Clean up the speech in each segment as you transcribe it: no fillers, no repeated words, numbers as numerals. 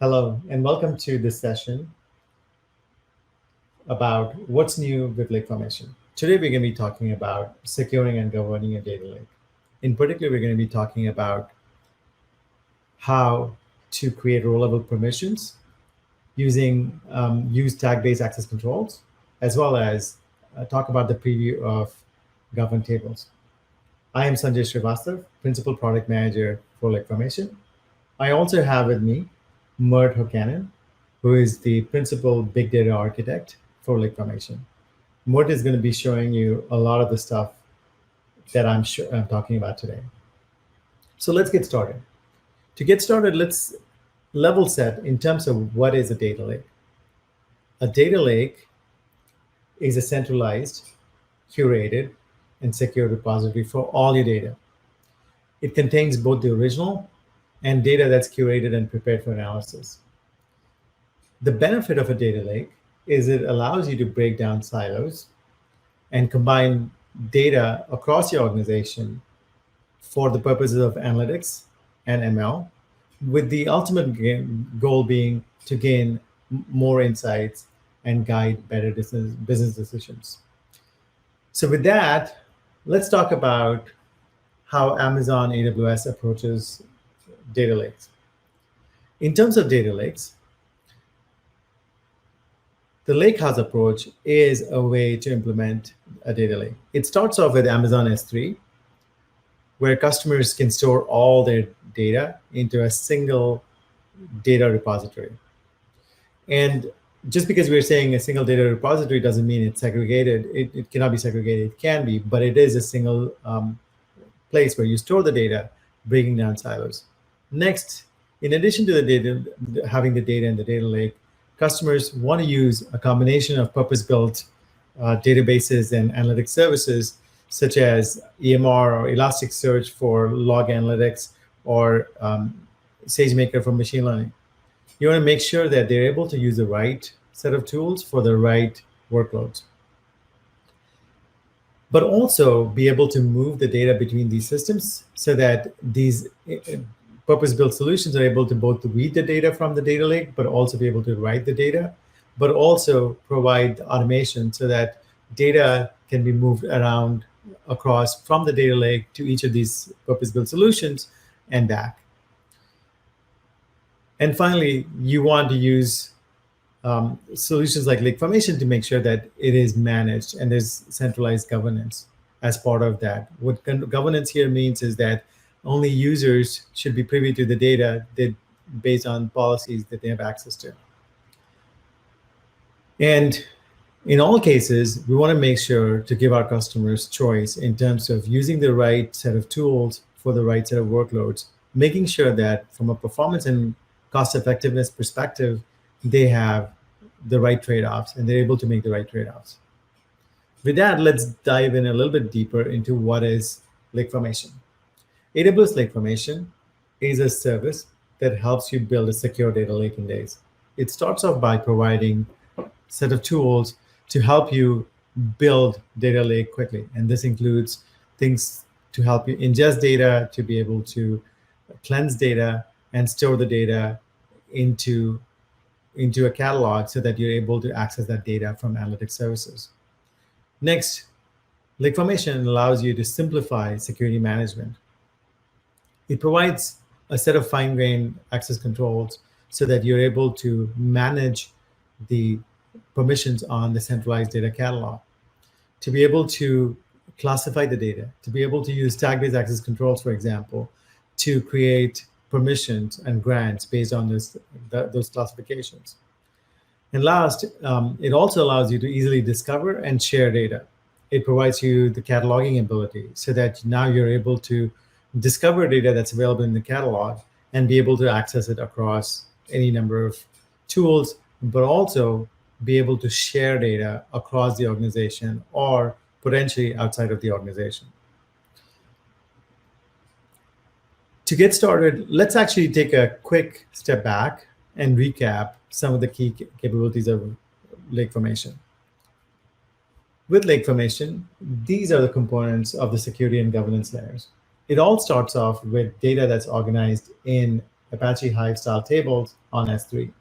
Hello, and welcome to this session about what's new with lake formation. Today, we're going to be talking about securing and governing a data lake. In particular, we're going to be talking about how to create row-level permissions using use tag-based access controls, as well as talk about the preview of governed tables. I am Sanjay Srivastav, Principal Product Manager for Lake Formation. I also have with me Mert Hokanen, who is the Principal Big Data Architect for Lake Formation. Mert is going to be showing you a lot of the stuff that I'm talking about today. So let's get started. To get started, let's level set in terms of what is a data lake. A data lake is a centralized, curated, and secure repository for all your data. It contains both the original and data that's curated and prepared for analysis. The benefit of a data lake is it allows you to break down silos and combine data across your organization for the purposes of analytics and ML, with the ultimate goal being to gain more insights and guide better business decisions. So with that, let's talk about how Amazon AWS approaches data lakes. In terms of data lakes, the lakehouse approach is a way to implement a data lake. It starts off with Amazon S3, where customers can store all their data into a single data repository. And just because we're saying a single data repository doesn't mean it's segregated. It cannot be segregated. It can be, but it is a single place where you store the data, breaking down silos. Next, in addition to the data, having the data in the data lake, customers want to use a combination of purpose-built databases and analytic services, such as EMR or Elasticsearch for log analytics, or SageMaker for machine learning. You want to make sure that they're able to use the right set of tools for the right workloads, but also be able to move the data between these systems so that these purpose-built solutions are able to both read the data from the data lake, but also be able to write the data, but also provide automation so that data can be moved around across from the data lake to each of these purpose-built solutions and back. And finally, you want to use solutions like Lake Formation to make sure that it is managed and there's centralized governance as part of that. What governance here means is that only users should be privy to the data based on policies that they have access to. And in all cases, we want to make sure to give our customers choice in terms of using the right set of tools for the right set of workloads, making sure that from a performance and cost effectiveness perspective, they have the right trade-offs and they're able to make the right trade-offs. With that, let's dive in a little bit deeper into what is Lake Formation. AWS Lake Formation is a service that helps you build a secure data lake in days. It starts off by providing a set of tools to help you build data lake quickly. And this includes things to help you ingest data, to be able to cleanse data and store the data into a catalog so that you're able to access that data from analytics services. Next, Lake Formation allows you to simplify security management. It provides a set of fine-grained access controls so that you're able to manage the permissions on the centralized data catalog, to be able to classify the data, to be able to use tag-based access controls, for example, to create permissions and grants based on those classifications. And last, it also allows you to easily discover and share data. It provides you the cataloging ability so that now you're able to discover data that's available in the catalog and be able to access it across any number of tools, but also be able to share data across the organization or potentially outside of the organization. To get started, let's actually take a quick step back and recap some of the key capabilities of Lake Formation. With Lake Formation, these are the components of the security and governance layers. It all starts off with data that's organized in Apache Hive style tables on S3.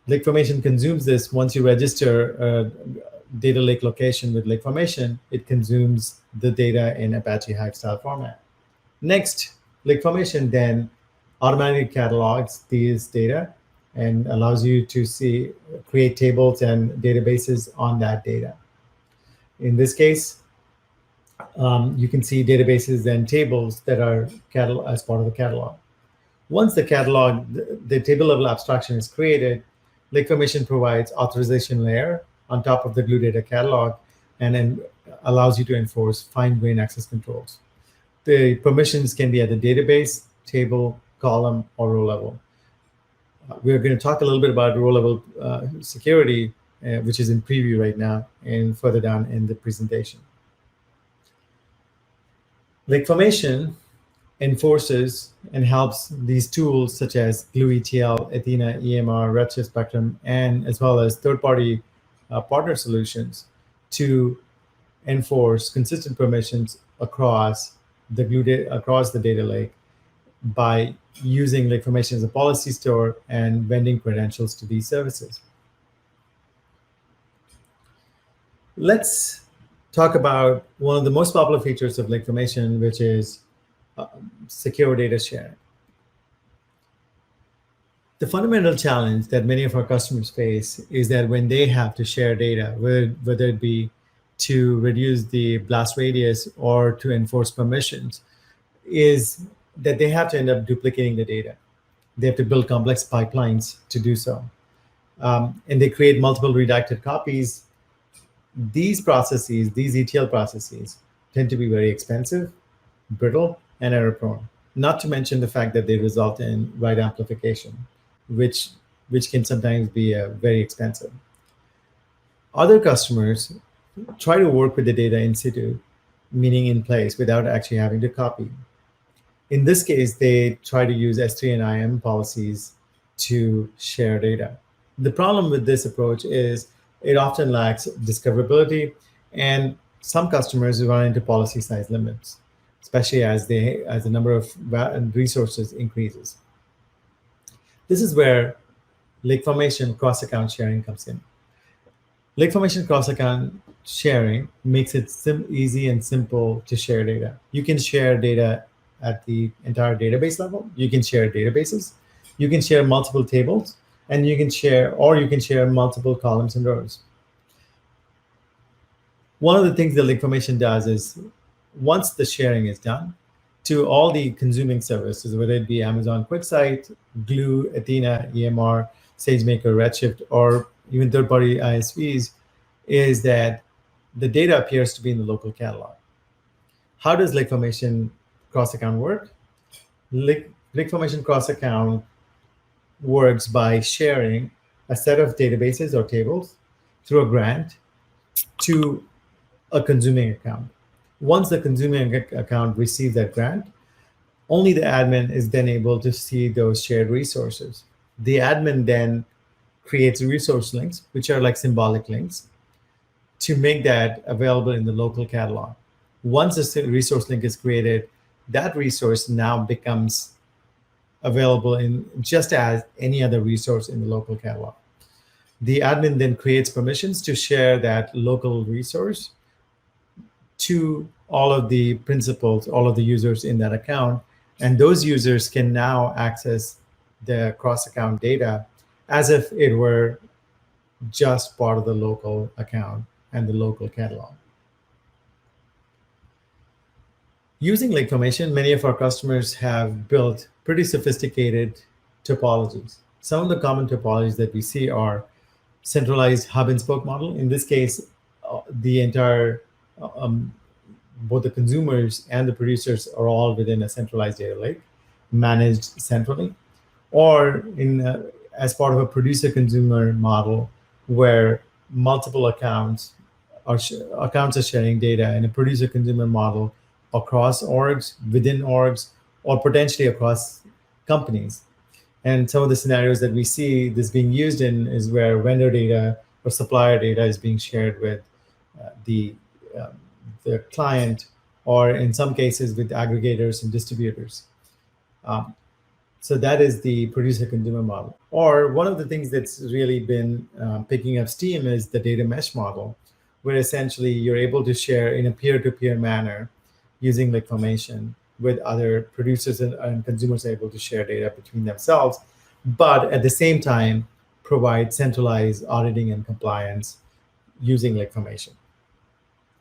Lake Formation consumes this. Once you register a data lake location with Lake Formation, it consumes the data in Apache Hive style format. Next, Lake Formation then automatically catalogs these data and allows you to create tables and databases on that data. In this case, you can see databases and tables that are as part of the catalog. Once the catalog, the table level abstraction is created, Lake Formation provides authorization layer on top of the Glue data catalog and then allows you to enforce fine-grained access controls. The permissions can be at the database, table, column, or row level. We're going to talk a little bit about row level security, which is in preview right now and further down in the presentation. Lake Formation enforces and helps these tools such as Glue ETL, Athena, EMR, Redshift Spectrum, and as well as third-party partner solutions to enforce consistent permissions across the data lake by using Lake Formation as a policy store and vending credentials to these services. Let's talk about one of the most popular features of Lake Formation, which is secure data sharing. The fundamental challenge that many of our customers face is that when they have to share data, whether it be to reduce the blast radius or to enforce permissions, is that they have to end up duplicating the data. They have to build complex pipelines to do so. And they create multiple redacted copies. These processes, these ETL processes, tend to be very expensive, brittle, and error-prone. Not to mention the fact that they result in write amplification, which can sometimes be very expensive. Other customers try to work with the data in situ, meaning in place, without actually having to copy. In this case, they try to use S3 and IAM policies to share data. The problem with this approach is it often lacks discoverability, and some customers run into policy size limits, especially as the number of resources increases. This is where Lake Formation cross-account sharing comes in. Lake Formation cross-account sharing makes it easy and simple to share data. You can share data at the entire database level. You can share databases. You can share multiple tables, and you can share multiple columns and rows. One of the things that Lake Formation does is, once the sharing is done, to all the consuming services, whether it be Amazon QuickSight, Glue, Athena, EMR, SageMaker, Redshift, or even third-party ISVs, is that the data appears to be in the local catalog. How does Lake Formation cross-account work? Lake Formation cross-account works by sharing a set of databases or tables through a grant to a consuming account. Once the consuming account receives that grant, only the admin is then able to see those shared resources. The admin then creates resource links, which are like symbolic links, to make that available in the local catalog. Once a resource link is created, that resource now becomes available in just as any other resource in the local catalog. The admin then creates permissions to share that local resource to all of the principals, all of the users in that account. And those users can now access the cross-account data as if it were just part of the local account and the local catalog. Using Lake Formation, many of our customers have built pretty sophisticated topologies. Some of the common topologies that we see are centralized hub and spoke model. In this case, the entire both the consumers and the producers are all within a centralized data lake, managed centrally, or as part of a producer-consumer model where multiple accounts are sharing data in a producer-consumer model across orgs, within orgs, or potentially across companies. And some of the scenarios that we see this being used in is where vendor data or supplier data is being shared with the client, or in some cases with aggregators and distributors. So that is the producer consumer model. Or one of the things that's really been picking up steam is the data mesh model, where essentially you're able to share in a peer-to-peer manner using Lake Formation with other producers, and consumers are able to share data between themselves, but at the same time provide centralized auditing and compliance using Lake Formation.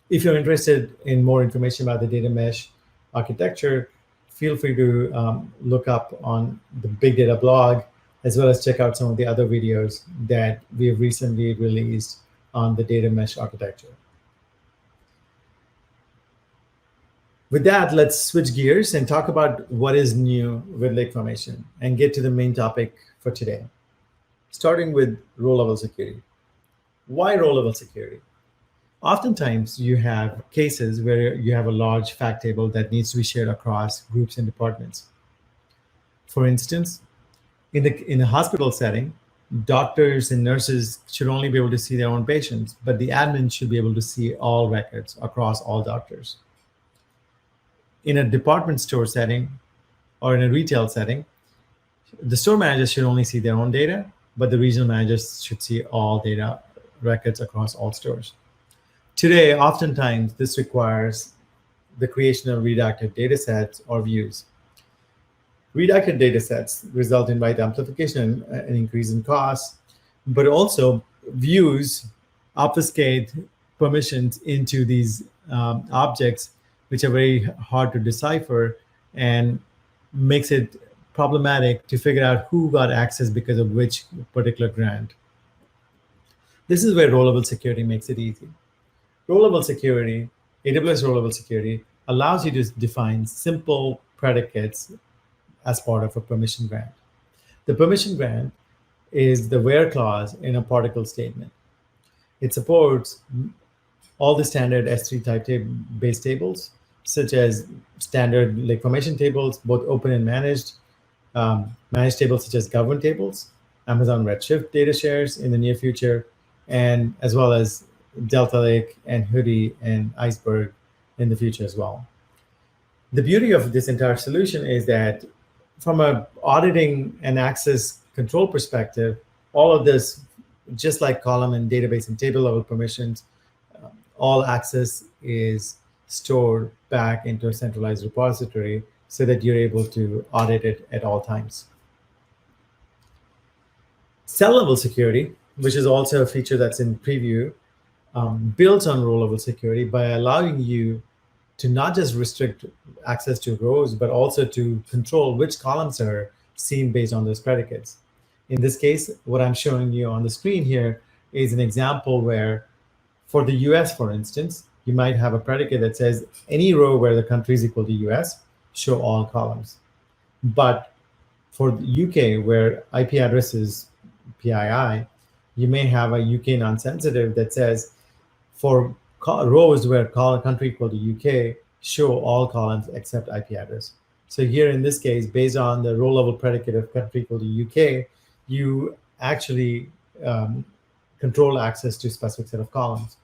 If you're interested in more information about the data mesh architecture, feel free to look up on the Big Data blog, as well as check out some of the other videos that we have recently released on the data mesh architecture. With that, let's switch gears and talk about what is new with Lake Formation and get to the main topic for today, starting with row-level security. Why row-level security? Oftentimes, you have cases where you have a large fact table that needs to be shared across groups and departments. For instance, in a hospital setting, doctors and nurses should only be able to see their own patients, but the admin should be able to see all records across all doctors. In a department store setting or in a retail setting, the store managers should only see their own data, but the regional managers should see all data records across all stores. Today, oftentimes, this requires the creation of redacted data sets or views. Redacted data sets result in byte amplification and an increase in costs, but also views obfuscate permissions into these objects, which are very hard to decipher and makes it problematic to figure out who got access because of which particular grant. This is where row-level security makes it easy. Row-level security, AWS row-level security, allows you to define simple predicates as part of a permission grant. The permission grant is the where clause in a particle statement. It supports all the standard S3 type base tables, such as standard Lake Formation tables, both open and managed, managed tables such as government tables, Amazon Redshift data shares in the near future, and as well as Delta Lake and Hoodie and Iceberg in the future as well. The beauty of this entire solution is that from an auditing and access control perspective, all of this, just like column and database and table level permissions, all access is stored back into a centralized repository so that you're able to audit it at all times. Cell level security, which is also a feature that's in preview, builds on row-level security by allowing you to not just restrict access to rows, but also to control which columns are seen based on those predicates. In this case, what I'm showing you on the screen here is an example where, for the US, for instance, you might have a predicate that says any row where the country is equal to US, show all columns. But for the UK, where IP address is PII, you may have a UK non-sensitive that says for rows where country equal to UK, show all columns except IP address. So here in this case, based on the row level predicate of country equal to UK, you actually control access to a specific set of columns.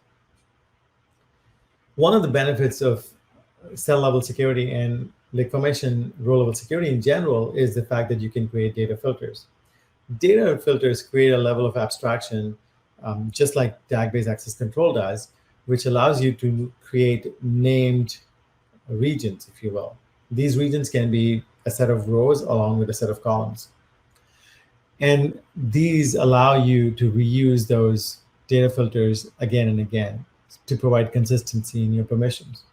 One of the benefits of cell level security and Lake Formation row level security in general is the fact that you can create data filters. Data filters create a level of abstraction, just like tag-based access control does, which allows you to create named regions, if you will. These regions can be a set of rows along with a set of columns. And these allow you to reuse those data filters again and again to provide consistency in your permissions.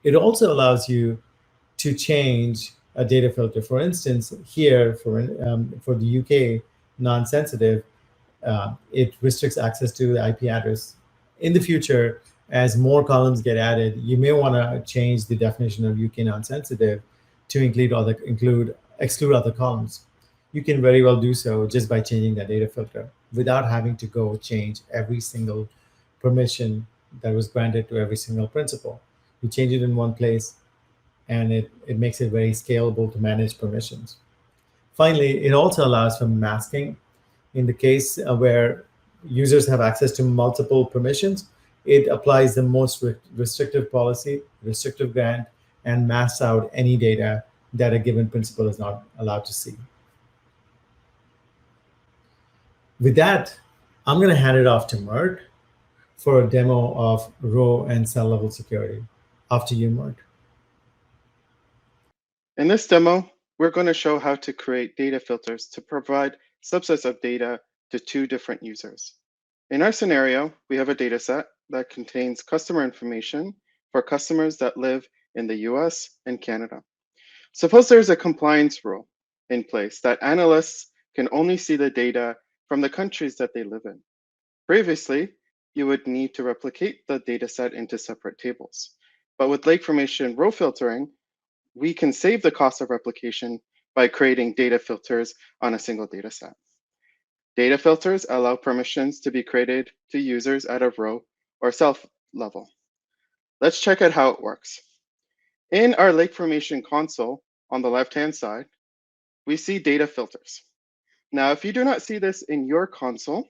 It also allows you to change a data filter. For instance, here for the UK non-sensitive, it restricts access to the IP address. In the future, as more columns get added, you may want to change the definition of UK non-sensitive to exclude other columns. You can very well do so just by changing that data filter without having to go change every single permission that was granted to every single principal. You change it in one place, and it makes it very scalable to manage permissions. Finally, it also allows for masking. In the case where users have access to multiple permissions, it applies the most restrictive policy, restrictive grant, and masks out any data that a given principal is not allowed to see. With that, I'm going to hand it off to Mert for a demo of row and cell level security. After you, Mert. In this demo, we're going to show how to create data filters to provide subsets of data to two different users. In our scenario, we have a data set that contains customer information for customers that live in the US and Canada. Suppose there's a compliance rule in place that analysts can only see the data from the countries that they live in. Previously, you would need to replicate the data set into separate tables. But with lake formation row filtering, we can save the cost of replication by creating data filters on a single data set. Data filters allow permissions to be created to users at a row or cell level. Let's check out how it works. In our lake formation console on the left-hand side, we see data filters. Now, if you do not see this in your console,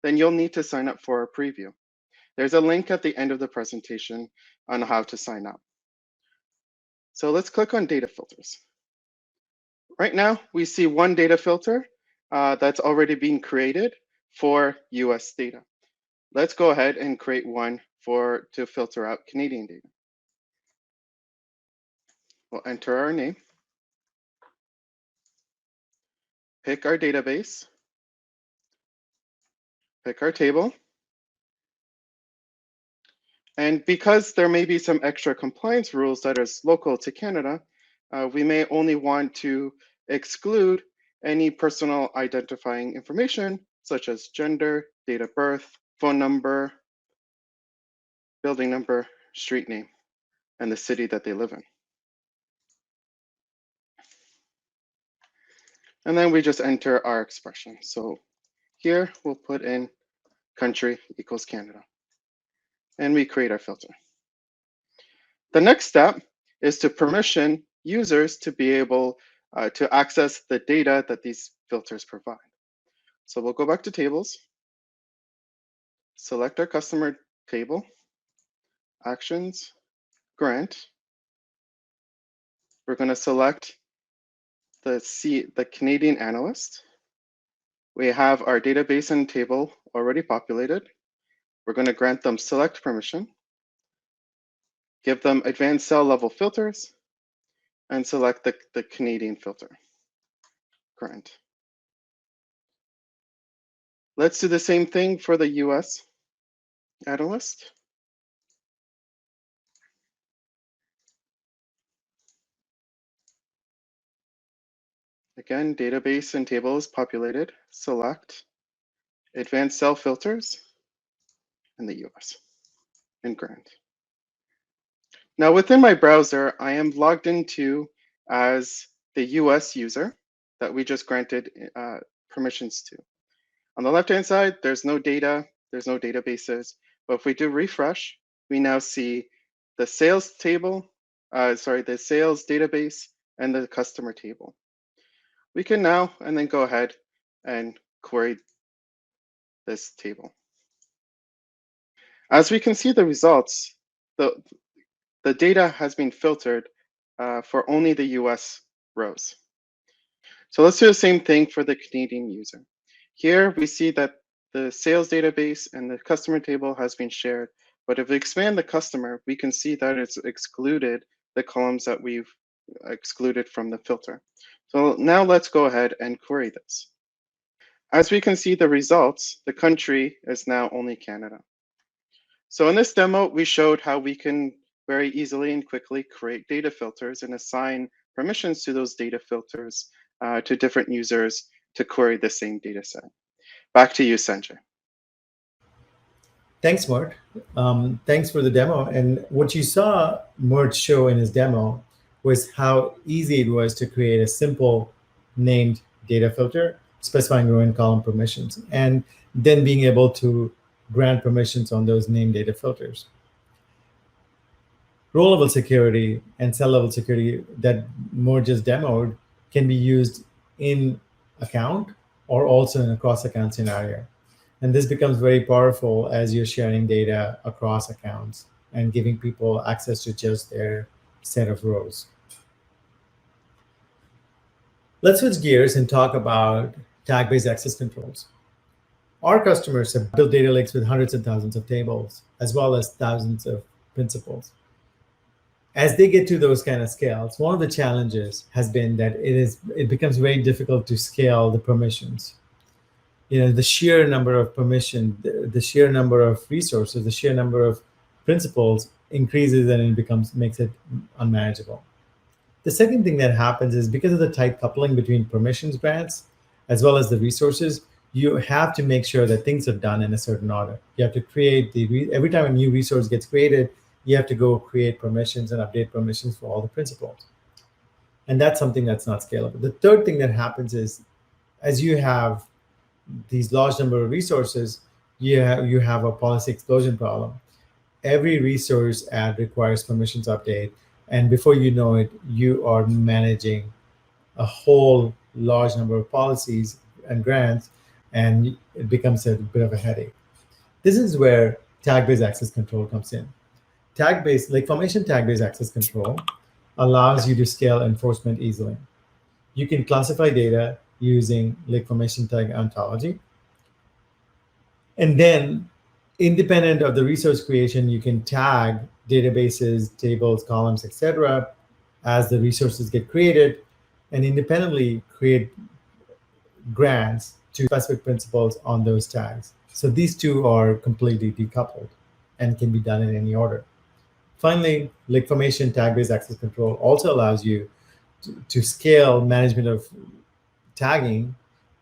then you'll need to sign up for a preview. There's a link at the end of the presentation on how to sign up. So let's click on data filters. Right now, we see one data filter that's already been created for US data. Let's go ahead and create one to filter out Canadian data. We'll enter our name, pick our database, pick our table. And because there may be some extra compliance rules that is local to Canada, we may only want to exclude any personal identifying information such as gender, date of birth, phone number, building number, street name, and the city that they live in. And then we just enter our expression. So here we'll put in country equals Canada. And we create our filter. The next step is to permission users to be able to access the data that these filters provide. So we'll go back to tables, select our customer table, actions, grant. We're going to select the Canadian analyst. We have our database and table already populated. We're going to grant them select permission, give them advanced cell level filters, and select the Canadian filter. Grant. Let's do the same thing for the US analyst. Again, database and table is populated. Select advanced cell filters in the US and grant. Now within my browser, I am logged into as the US user that we just granted permissions to. On the left-hand side, there's no data, there's no databases, but if we do refresh, we now see the sales table, the sales database and the customer table. We can now and then go ahead and query this table. As we can see the results, the data has been filtered for only the US rows. So let's do the same thing for the Canadian user. Here we see that the sales database and the customer table has been shared, but if we expand the customer, we can see that it's excluded the columns that we've excluded from the filter. So now let's go ahead and query this. As we can see the results, the country is now only Canada. So in this demo, we showed how we can very easily and quickly create data filters and assign permissions to those data filters to different users to query the same data set. Back to you, Sanjay. Thanks, Mert. Thanks for the demo. And what you saw Mert show in his demo was how easy it was to create a simple named data filter, specifying row and column permissions, and then being able to grant permissions on those named data filters. Row level security and cell level security that Mert just demoed can be used in account or also in a cross account scenario. And this becomes very powerful as you're sharing data across accounts and giving people access to just their set of rows. Let's switch gears and talk about tag-based access controls. Our customers have built data lakes with hundreds and thousands of tables, as well as thousands of principles. As they get to those kind of scales, one of the challenges has been that it becomes very difficult to scale the permissions. The sheer number of permission, the sheer number of resources, the sheer number of principles increases, and it becomes makes it unmanageable. The second thing that happens is because of the tight coupling between permissions grants as well as the resources, you have to make sure that things are done in a certain order. You have to create every time a new resource gets created, you have to go create permissions and update permissions for all the principles. And that's something that's not scalable. The third thing that happens is as you have these large number of resources, you have a policy explosion problem. Every resource add requires permissions update, and before you know it, you are managing a whole large number of policies and grants, and it becomes a bit of a headache. This is where tag-based access control comes in. Tag-based, like formation tag-based access control, allows you to scale enforcement easily. You can classify data using Lake Formation tag ontology, and then independent of the resource creation, you can tag databases, tables, columns, etc. as the resources get created, and independently create grants to specific principles on those tags. So these two are completely decoupled and can be done in any order. Finally, Lake Formation tag-based access control also allows you to scale management of tagging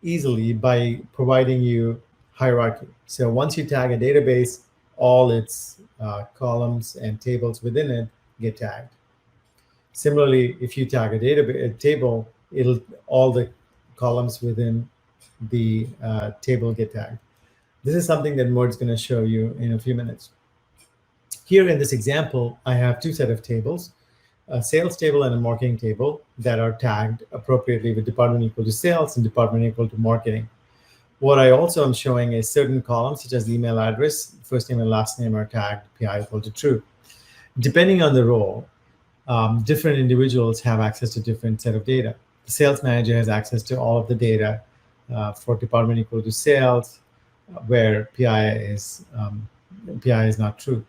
easily by providing you hierarchy. So once you tag a database, all its columns and tables within it get tagged. Similarly, if you tag a table, it'll all the columns within the table get tagged. This is something that Mort is going to show you in a few minutes. Here in this example, I have two set of tables, a sales table and a marketing table that are tagged appropriately with department equal to sales and department equal to marketing. What I also am showing is certain columns such as email address, first name and last name are tagged PI equal to true. Depending on the role, different individuals have access to different set of data. The sales manager has access to all of the data for department equal to sales, where PI is not true.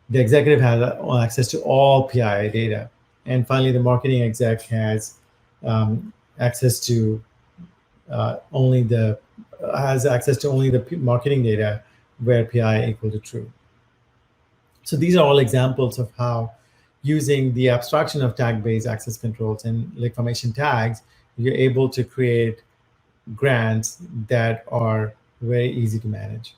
The executive has access to all PI data. And finally, the marketing exec has access to only the marketing data where PI equal to true. So these are all examples of how using the abstraction of tag-based access controls and Lake Formation tags, you're able to create grants that are very easy to manage.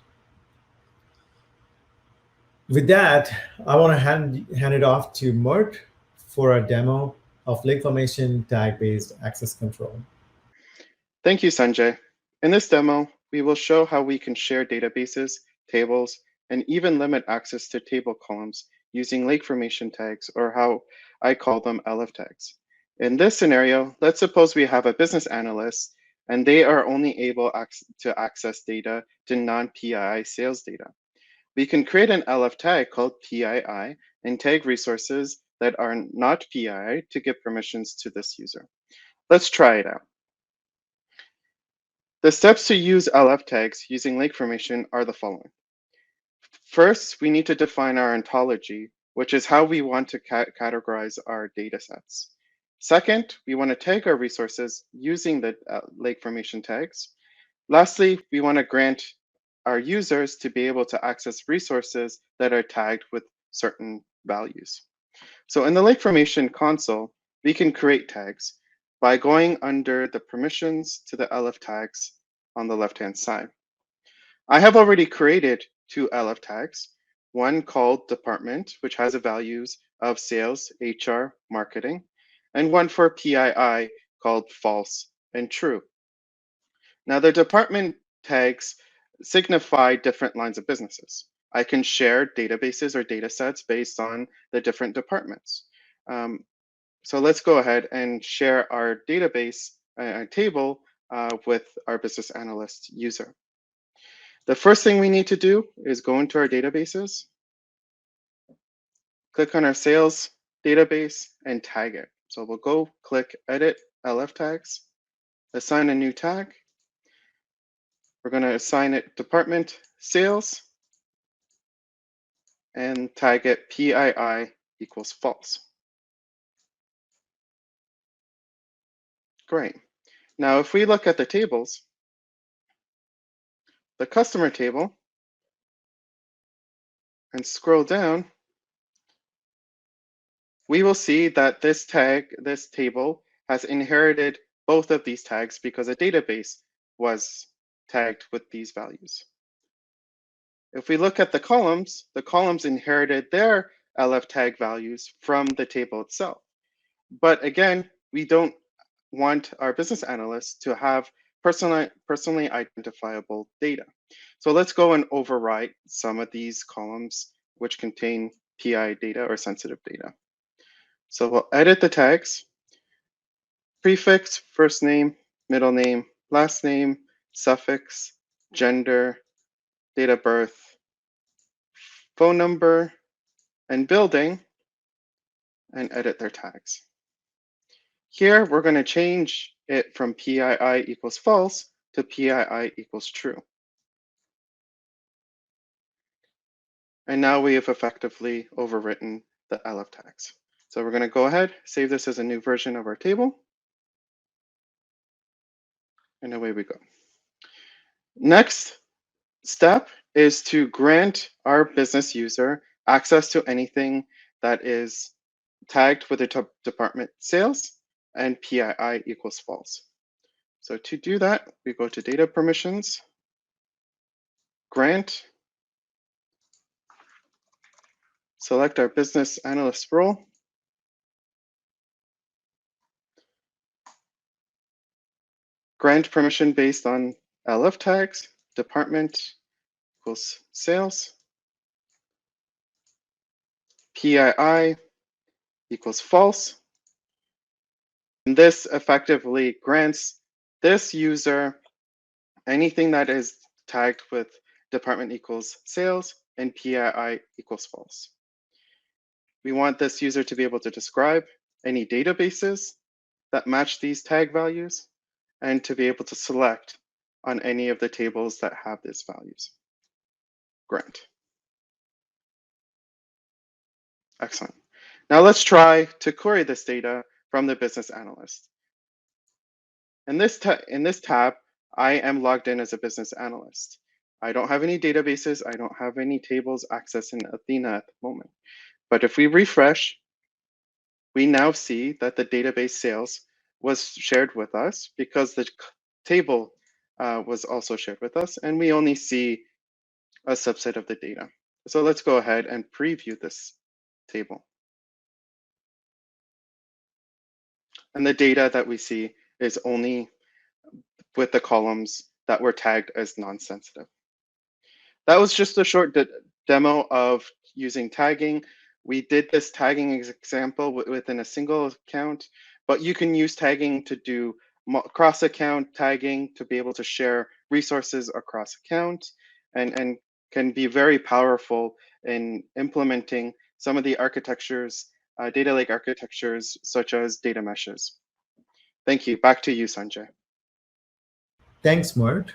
With that, I want to hand it off to Mert for a demo of Lake Formation tag-based access control. Thank you, Sanjay. In this demo, we will show how we can share databases, tables, and even limit access to table columns using Lake Formation tags, or how I call them LF tags. In this scenario, let's suppose we have a business analyst and they are only able to access data to non-PII sales data. We can create an LF tag called PII and tag resources that are not PII to give permissions to this user. Let's try it out. The steps to use LF tags using Lake Formation are the following. First, we need to define our ontology, which is how we want to categorize our data sets. Second, we want to tag our resources using the Lake Formation tags. Lastly, we want to grant our users to be able to access resources that are tagged with certain values. So in the Lake Formation console, we can create tags by going under the permissions to the LF tags on the left-hand side. I have already created two LF tags, one called department, which has the values of sales, HR, marketing, and one for PII called false and true. Now the department tags signify different lines of businesses. I can share databases or data sets based on the different departments. So let's go ahead and share our database table with our business analyst user. The first thing we need to do is go into our databases, click on our sales database and tag it. So we'll go click edit LF tags, assign a new tag. We're going to assign it department sales and tag it PII equals false. Great. Now, if we look at the tables, the customer table, and scroll down, we will see that this table has inherited both of these tags because a database was tagged with these values. If we look at the columns inherited their LF tag values from the table itself. But again, we don't want our business analysts to have personally identifiable data. So let's go and overwrite some of these columns which contain PI data or sensitive data. So we'll edit the tags, prefix, first name, middle name, last name, suffix, gender, date of birth, phone number, and building, and edit their tags. Here, we're going to change it from PII equals false to PII equals true. And now we have effectively overwritten the LF tags. So we're going to go ahead, save this as a new version of our table. And away we go. Next step is to grant our business user access to anything that is tagged with the department sales and PII equals false. So to do that, we go to data permissions, grant, select our business analyst role, grant permission based on LF tags, department equals sales, PII equals false. And this effectively grants this user anything that is tagged with department equals sales and PII equals false. We want this user to be able to describe any databases that match these tag values and to be able to select on any of the tables that have these values. Grant. Excellent. Now let's try to query this data from the business analyst. In this tab, I am logged in as a business analyst. I don't have any databases. I don't have any tables accessed in Athena at the moment. But if we refresh, we now see that the database sales was shared with us because the table was also shared with us, and we only see a subset of the data. So let's go ahead and preview this table. And the data that we see is only with the columns that were tagged as non-sensitive. That was just a short demo of using tagging. We did this tagging example within a single account, but you can use tagging to do cross-account tagging to be able to share resources across accounts and can be very powerful in implementing some of the architectures, data lake architectures, such as data meshes. Thank you. Back to you, Sanjay. Thanks, Mert.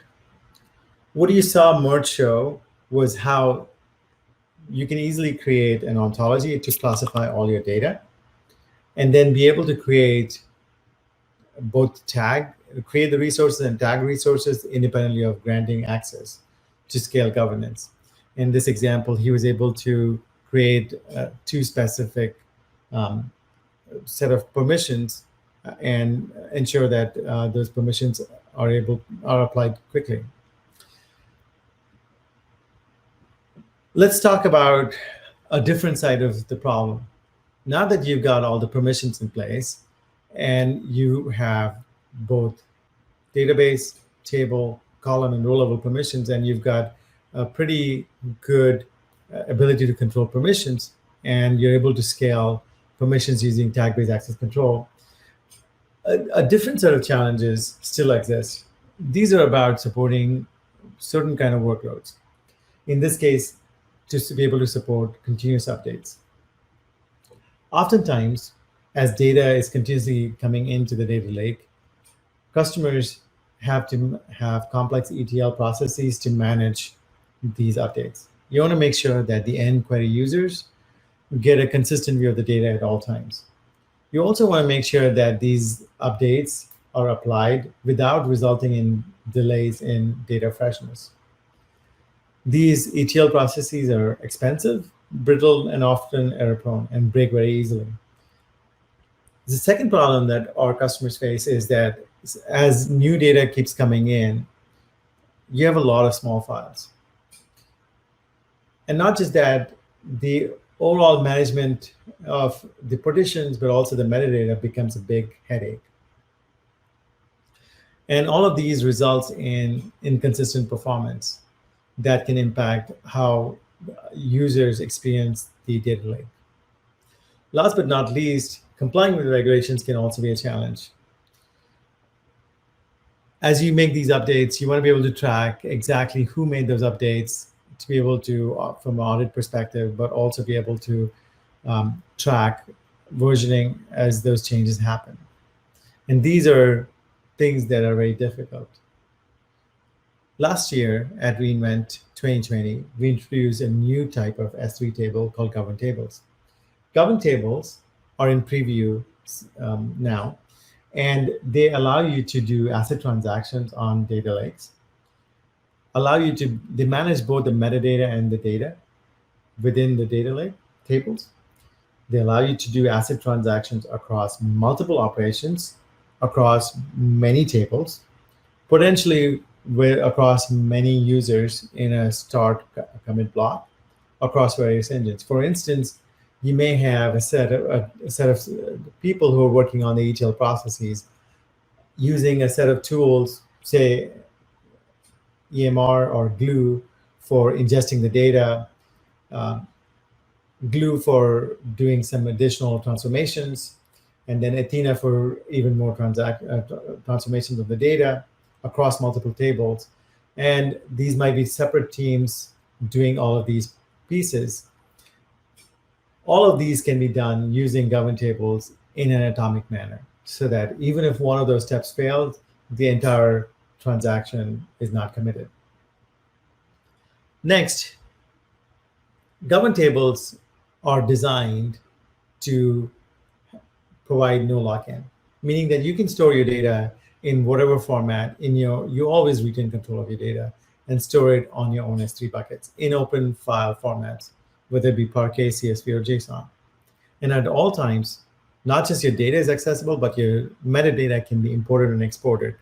What you saw Mert show was how you can easily create an ontology to classify all your data and then be able to create create the resources and tag resources independently of granting access to scale governance. In this example, he was able to create two specific set of permissions and ensure that those permissions are applied quickly. Let's talk about a different side of the problem. Now that you've got all the permissions in place and you have both database, table, column, and row level permissions, and you've got a pretty good ability to control permissions, and you're able to scale permissions using tag-based access control, a different set of challenges still exist. These are about supporting certain kind of workloads. In this case, just to be able to support continuous updates. Oftentimes, as data is continuously coming into the data lake, customers have to have complex ETL processes to manage these updates. You want to make sure that the end query users get a consistent view of the data at all times. You also want to make sure that these updates are applied without resulting in delays in data freshness. These ETL processes are expensive, brittle, and often error prone and break very easily. The second problem that our customers face is that as new data keeps coming in, you have a lot of small files. And not just that, the overall management of the partitions, but also the metadata becomes a big headache. And all of these results in inconsistent performance that can impact how users experience the data lake. Last but not least, complying with regulations can also be a challenge. As you make these updates, you want to be able to track exactly who made those updates to be able to, from an audit perspective, but also be able to track versioning as those changes happen. And these are things that are very difficult. Last year at reInvent 2020, we introduced a new type of S3 table called governed tables. Governed tables are in preview now, and they allow you to do asset transactions on data lakes, they manage both the metadata and the data within the data lake tables. They allow you to do asset transactions across multiple operations, across many tables, potentially across many users in a start commit block across various engines. For instance, you may have a set of people who are working on the ETL processes using a set of tools, say EMR or Glue for ingesting the data, Glue for doing some additional transformations, and then Athena for even more transformations of the data across multiple tables. And these might be separate teams doing all of these pieces. All of these can be done using governed tables in an atomic manner, so that even if one of those steps fails, the entire transaction is not committed. Next, governed tables are designed to provide no lock-in, meaning that you can store your data in whatever format. You always retain control of your data and store it on your own S3 buckets in open file formats, whether it be Parquet, CSV, or JSON. And at all times, not just your data is accessible, but your metadata can be imported and exported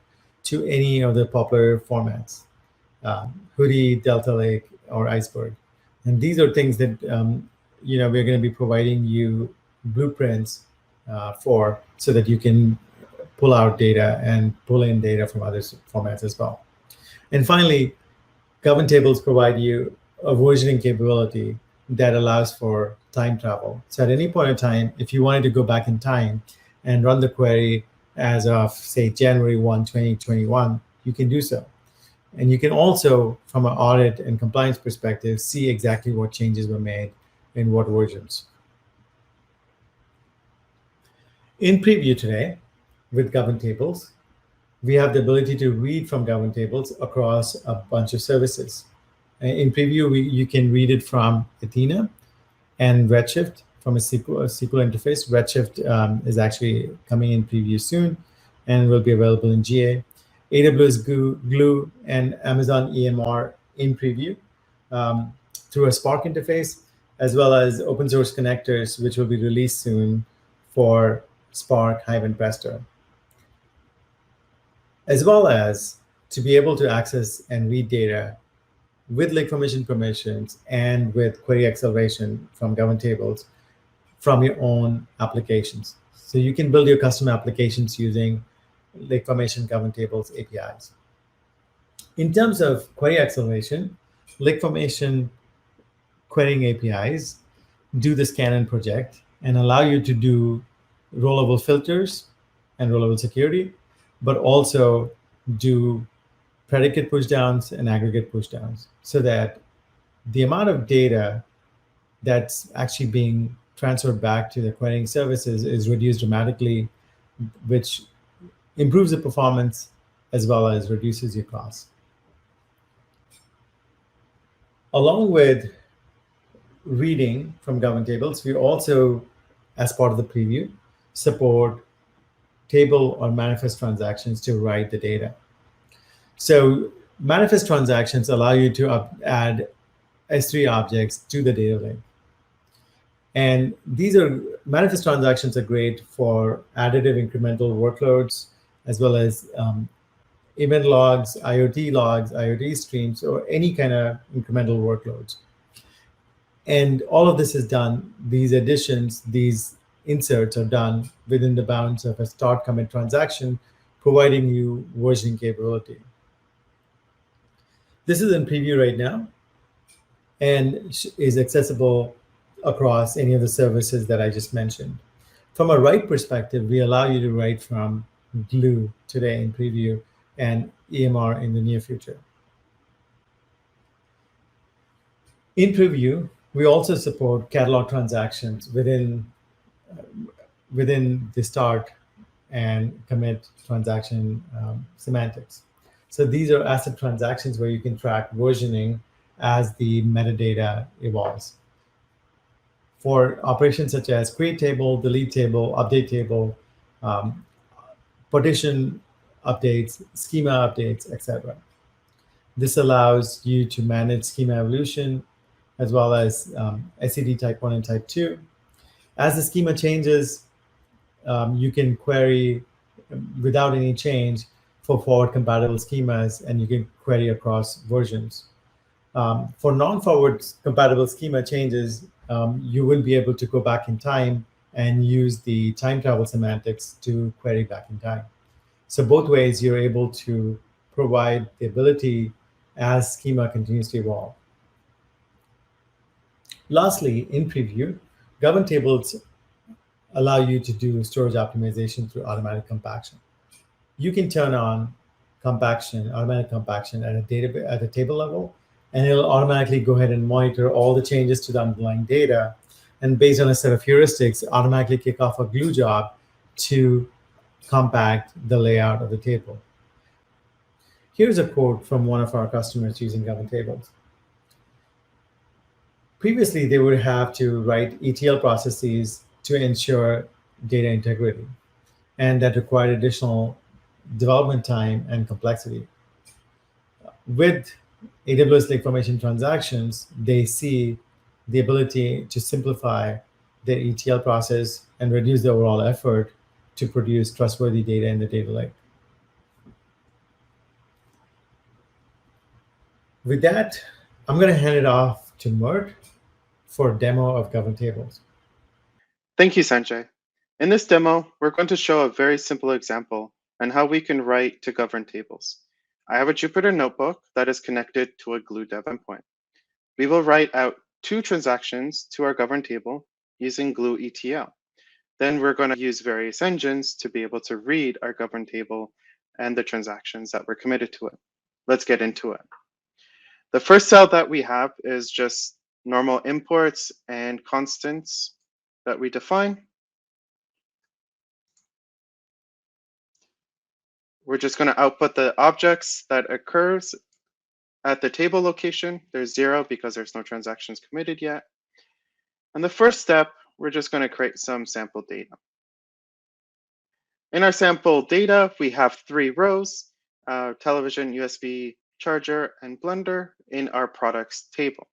to any of the popular formats, Hoodie, Delta Lake, or Iceberg. And these are things that we're going to be providing you blueprints for, so that you can pull out data and pull in data from other formats as well. And finally, governed tables provide you a versioning capability that allows for time travel. So at any point in time, if you wanted to go back in time and run the query as of, say, January 1, 2021, you can do so. And you can also, from an audit and compliance perspective, see exactly what changes were made in what versions. In preview today, with governed tables, we have the ability to read from governed tables across a bunch of services. In preview, you can read it from Athena and Redshift from a SQL interface. Redshift is actually coming in preview soon and will be available in GA. AWS Glue and Amazon EMR in preview through a Spark interface, as well as open source connectors, which will be released soon for Spark, Hive, and Presto, as well as to be able to access and read data with Lake Formation permissions and with query acceleration from governed tables from your own applications. So you can build your custom applications using Lake Formation governed tables APIs. In terms of query acceleration, Lake Formation querying APIs do the scan and project and allow you to do rollable filters and rollable security, but also do predicate pushdowns and aggregate pushdowns, so that the amount of data that's actually being transferred back to the querying services is reduced dramatically, which improves the performance as well as reduces your costs. Along with reading from government tables, we also, as part of the preview, support table or manifest transactions to write the data. So manifest transactions allow you to add S3 objects to the data lake. And these are manifest transactions are great for additive incremental workloads, as well as event logs, IoT streams, or any kind of incremental workloads. And all of this is done, these additions, these inserts are done within the bounds of a start commit transaction, providing you versioning capability. This is in preview right now and is accessible across any of the services that I just mentioned. From a write perspective, we allow you to write from Glue today in preview and EMR in the near future. In preview, we also support catalog transactions within the start and commit transaction semantics. So these are asset transactions where you can track versioning as the metadata evolves. For operations such as create table, delete table, update table, um, partition updates, schema updates, etc. This allows you to manage schema evolution as well as SED type 1 and type 2. As the schema changes, you can query without any change for forward compatible schemas, and you can query across versions. For non-forward compatible schema changes, you will be able to go back in time and use the time travel semantics to query back in time. So both ways, you're able to provide the ability as schema continues to evolve. Lastly, in preview, governed tables allow you to do storage optimization through automatic compaction. You can turn on automatic compaction at a table level, and it'll automatically go ahead and monitor all the changes to the underlying data, and based on a set of heuristics, automatically kick off a glue job to compact the layout of the table. Here's a quote from one of our customers using governed tables. Previously, they would have to write ETL processes to ensure data integrity, and that required additional development time and complexity. With AWS Lake Formation transactions, they see the ability to simplify their ETL process and reduce the overall effort to produce trustworthy data in the data lake. With that, I'm going to hand it off to Mert for a demo of governed tables. Thank you, Sanjay. In this demo, we're going to show a very simple example on how we can write to governed tables. I have a Jupyter notebook that is connected to a Glue dev endpoint. We will write out 2 transactions to our governed table using Glue ETL. Then we're going to use various engines to be able to read our governed table and the transactions that were committed to it. Let's get into it. The first cell that we have is just normal imports and constants that we define. We're just going to output the objects that occurs at the table location. There's 0 because there's no transactions committed yet. And the first step, we're just going to create some sample data. In our sample data, we have 3 rows, television, USB charger, and blender in our products table.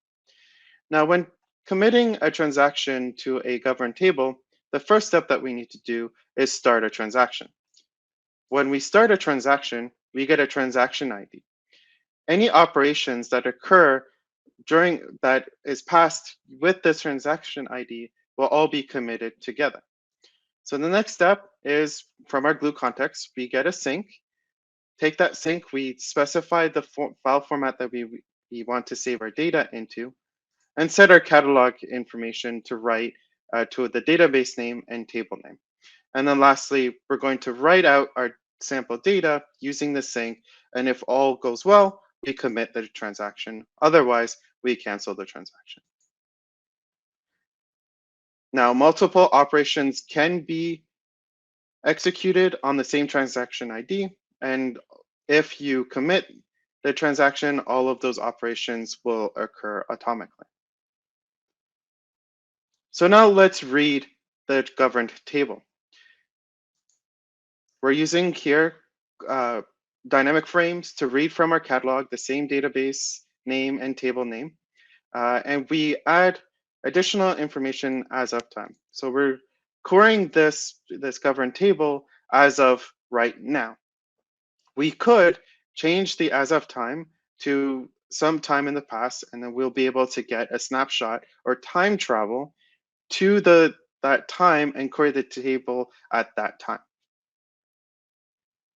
Now, when committing a transaction to a governed table, the first step that we need to do is start a transaction. When we start a transaction, we get a transaction ID. Any operations that occur during that is passed with this transaction ID will all be committed together. So the next step is from our Glue context, we get a sync. Take that sync, we specify the file format that we want to save our data into, and set our catalog information to write to the database name and table name. And then lastly, we're going to write out our sample data using the sync. And if all goes well, we commit the transaction. Otherwise, we cancel the transaction. Now, multiple operations can be executed on the same transaction ID. And if you commit the transaction, all of those operations will occur atomically. So now let's read the governed table. We're using here dynamic frames to read from our catalog the same database name and table name. And we add additional information as of time. So we're querying this governed table as of right now. We could change the as of time to some time in the past, and then we'll be able to get a snapshot or time travel to that time and query the table at that time.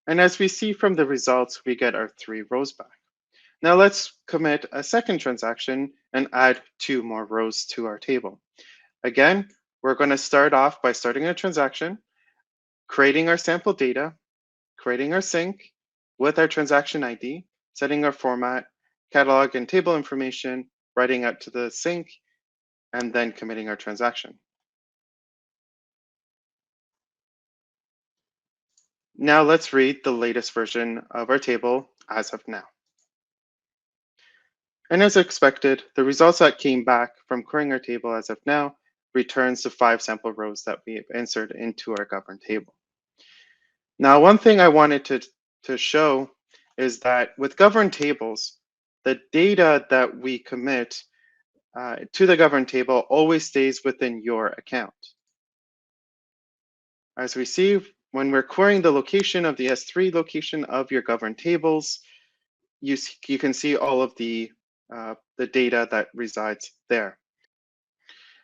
And as we see from the results, we get our 3 rows back. Now let's commit a second transaction and add 2 more rows to our table. Again, we're going to start off by starting a transaction, creating our sample data, creating our sync with our transaction ID, setting our format, catalog and table information, writing out to the sync, and then committing our transaction. Now let's read the latest version of our table as of now. And as expected, the results that came back from querying our table as of now returns the 5 sample rows that we have inserted into our governed table. Now, one thing I wanted to show is that with governed tables, the data that we commit to the governed table always stays within your account. As we see, when we're querying the location of the S3 location of your governed tables, you can see all of the data that resides there.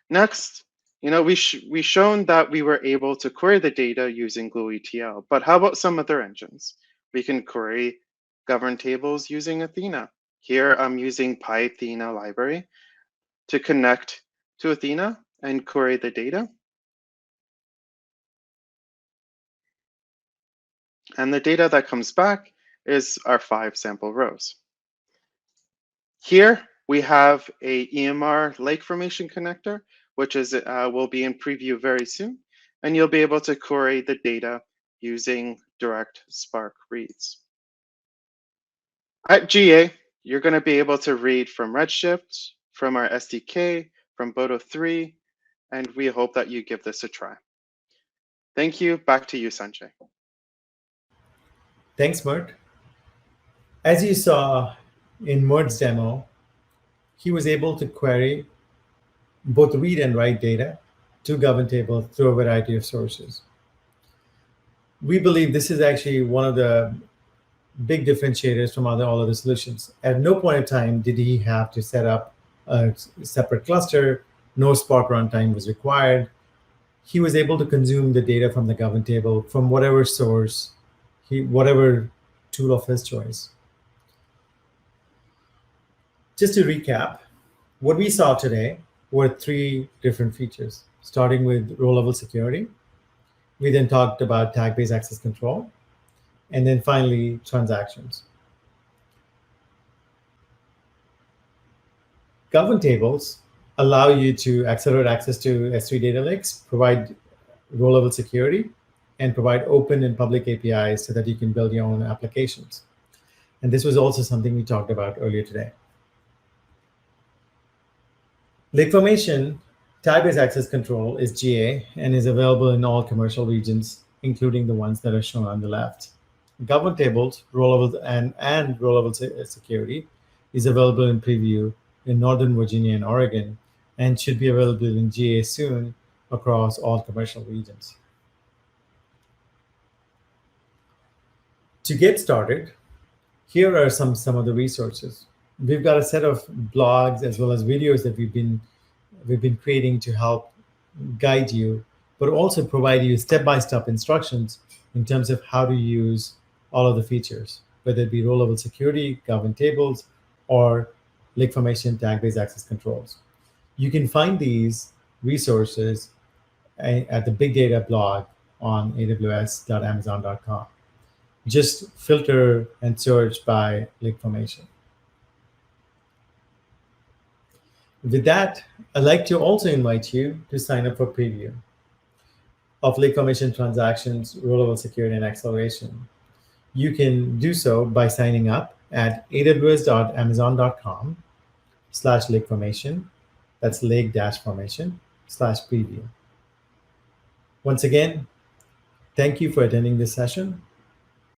Next, we've shown that we were able to query the data using GlueETL, but how about some other engines? We can query governed tables using Athena. Here I'm using PyAthena library to connect to Athena and query the data. And the data that comes back is our 5 sample rows. Here we have a EMR Lake Formation connector, which will be in preview very soon, and you'll be able to query the data using direct Spark reads. At GA, you're going to be able to read from Redshift, from our SDK, from Boto 3, and we hope that you give this a try. Thank you. Back to you, Sanjay. Thanks, Mert. As you saw in Mert's demo, he was able to query both read and write data to governed tables through a variety of sources. We believe this is actually one of the big differentiators from all other solutions. At no point in time did he have to set up a separate cluster. No Spark runtime was required. He was able to consume the data from the governed table from whatever source, whatever tool of his choice. Just to recap, what we saw today were 3 different features, starting with row-level security. We then talked about tag-based access control, and then finally, transactions. Governed tables allow you to accelerate access to S3 data lakes, provide row-level security, and provide open and public APIs so that you can build your own applications. And this was also something we talked about earlier today. Lake Formation tag-based access control is GA and is available in all commercial regions, including the ones that are shown on the left. Governed tables, row-level and row-level security is available in preview in Northern Virginia and Oregon, and should be available in GA soon across all commercial regions. To get started, here are some of the resources. We've got a set of blogs as well as videos that we've been creating to help guide you, but also provide you step-by-step instructions in terms of how to use all of the features, whether it be row-level security, governed tables, or Lake Formation tag-based access controls. You can find these resources at the Big Data blog on aws.amazon.com. Just filter and search by Lake Formation. With that, I'd like to also invite you to sign up for preview of Lake Formation transactions, row-level security, and acceleration. You can do so by signing up at aws.amazon.com/lake formation. That's lake-formation/preview. Once again, thank you for attending this session.